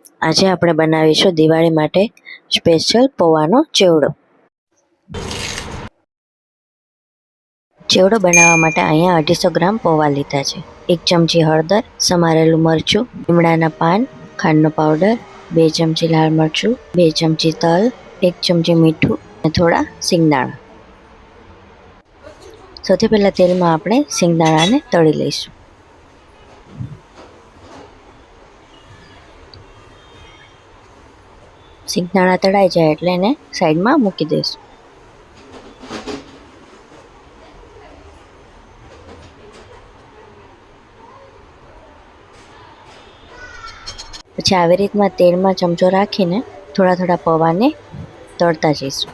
આજે આપણે બનાવીશું દિવાળી માટે સ્પેશિયલ પૌવાનો ચેવડો. ચેવડો બનાવવા માટે અહીંયા 250 ગ્રામ પૌવા લીધા છે. 1 ચમચી હળદર, સમારેલું મરચું, લીમડાના પાન, ખાંડનો પાવડર, 2 ચમચી લાલ મરચું, 2 ચમચી તલ, 1 ચમચી મીઠું અને થોડા સિંગદાણા. સૌથી પહેલાં તેલમાં આપણે સિંગદાણાને તળી લઈશું. સિંગદાણા તળાઈ જાય એટલે એને સાઈડમાં મૂકી દઈશું. પછી આવી રીતના તેલમાં ચમચો રાખીને થોડા થોડા પૌવાને તળતા જઈશું.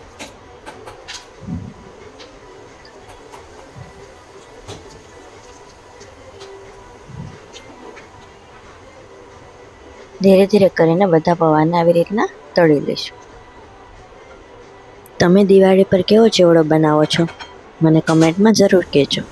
ધીરે ધીરે કરીને બધા પૌવાને આવી રીતના તળી લઈશું. તમે દિવાળી પર કેવો ચેવડો બનાવો છો મને કમેન્ટમાં જરૂર કહેજો.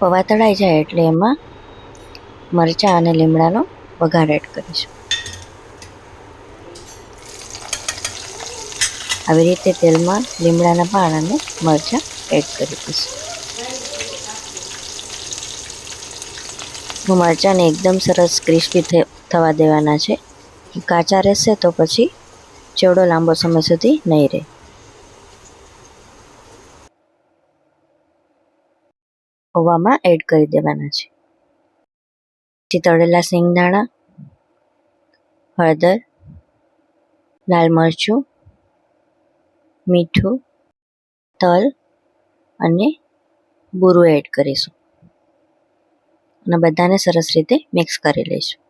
પૌવા તળાઈ જાય એટલે એમાં મરચાં અને લીમડાનો વઘાર એડ કરીશું. આવી રીતે તેલમાં લીમડાના પાન અને મરચાં એડ કરી દઈશું. મરચાંને એકદમ સરસ ક્રિસ્પી થવા દેવાના છે. કાચા રહેશે તો પછી ચેવડો લાંબો સમય સુધી નહીં રહે. પૌવામાં એડ કરી દેવાના છે. પછી તળેલા સિંગદાણા, હળદર, લાલ મરચું, મીઠું, તલ અને બુરું એડ કરીશું અને બધાને સરસ રીતે મિક્સ કરી લઈશું.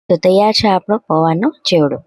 તો તૈયાર છે આપણો પૌવાનો ચેવડો.